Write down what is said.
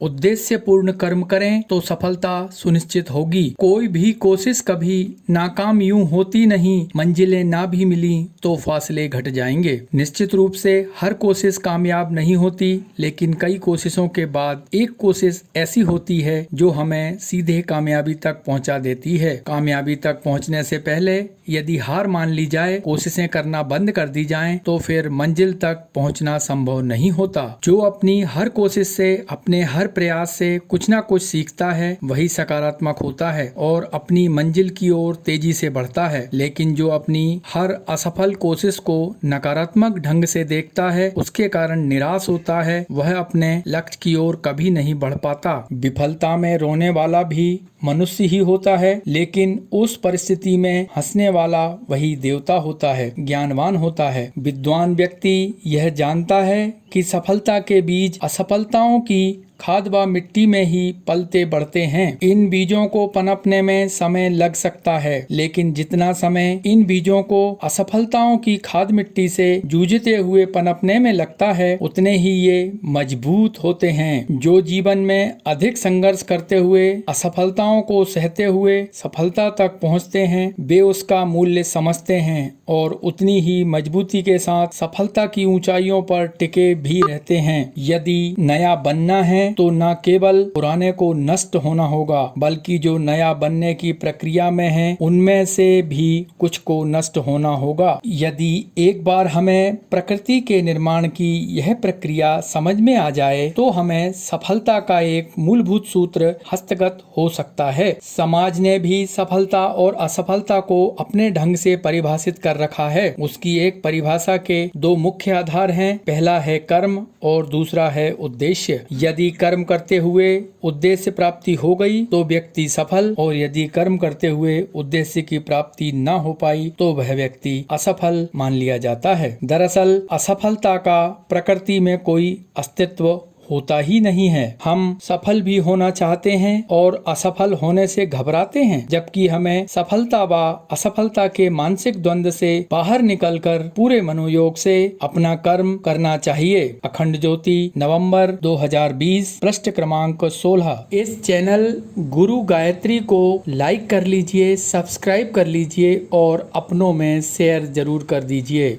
उद्देश्य पूर्ण कर्म करें तो सफलता सुनिश्चित होगी। कोई भी कोशिश कभी नाकाम यूं होती नहीं, मंजिलें ना भी मिली तो फासले घट जाएंगे। निश्चित रूप से हर कोशिश कामयाब नहीं होती, लेकिन कई कोशिशों के बाद एक कोशिश ऐसी होती है जो हमें सीधे कामयाबी तक पहुंचा देती है। कामयाबी तक पहुंचने से पहले यदि हार मान ली जाए, कोशिशें करना बंद कर दी जाएं, तो फिर मंजिल तक पहुंचना संभव नहीं होता। जो अपनी हर कोशिश से, अपने हर प्रयास से कुछ ना कुछ सीखता है, वही सकारात्मक होता है और अपनी मंजिल की ओर तेजी से बढ़ता है। लेकिन जो अपनी हर असफल कोशिश को नकारात्मक ढंग से देखता है, उसके कारण निराश होता है, वह अपने लक्ष्य की ओर कभी नहीं बढ़ पाता। विफलता में रोने वाला भी मनुष्य ही होता है, लेकिन उस परिस्थिति में हंसने वाला वही देवता होता है, ज्ञानवान होता है। विद्वान व्यक्ति यह जानता है कि सफलता के बीज असफलताओं की खाद व मिट्टी में ही पलते बढ़ते हैं। इन बीजों को पनपने में समय लग सकता है, लेकिन जितना समय इन बीजों को असफलताओं की खाद मिट्टी से जूझते हुए पनपने में लगता है, उतने ही ये मजबूत होते हैं। जो जीवन में अधिक संघर्ष करते हुए, असफलताओं को सहते हुए सफलता तक पहुँचते हैं, वे उसका मूल्य समझते हैं और उतनी ही मजबूती के साथ सफलता की ऊंचाइयों पर टिके भी रहते हैं। यदि नया बनना है तो न केवल पुराने को नष्ट होना होगा, बल्कि जो नया बनने की प्रक्रिया में है, उनमें से भी कुछ को नष्ट होना होगा। यदि एक बार हमें प्रकृति के निर्माण की यह प्रक्रिया समझ में आ जाए, तो हमें सफलता का एक मूलभूत सूत्र हस्तगत हो सकता है। समाज ने भी सफलता और असफलता को अपने ढंग से परिभाषित कर रखा है। उसकी एक परिभाषा के दो मुख्य आधार हैं। पहला है कर्म और दूसरा है उद्देश्य। यदि कर्म करते हुए उद्देश्य प्राप्ति हो गई तो व्यक्ति सफल, और यदि कर्म करते हुए उद्देश्य की प्राप्ति न हो पाई तो वह व्यक्ति असफल मान लिया जाता है। दरअसल असफलता का प्रकृति में कोई अस्तित्व होता ही नहीं है। हम सफल भी होना चाहते हैं और असफल होने से घबराते हैं, जबकि हमें सफलता व असफलता के मानसिक द्वंद से बाहर निकलकर पूरे मनोयोग से अपना कर्म करना चाहिए। अखंड ज्योति, नवंबर 2020, पृष्ठ क्रमांक 16। इस चैनल गुरु गायत्री को लाइक कर लीजिए, सब्सक्राइब कर लीजिए और अपनों में शेयर जरूर कर दीजिए।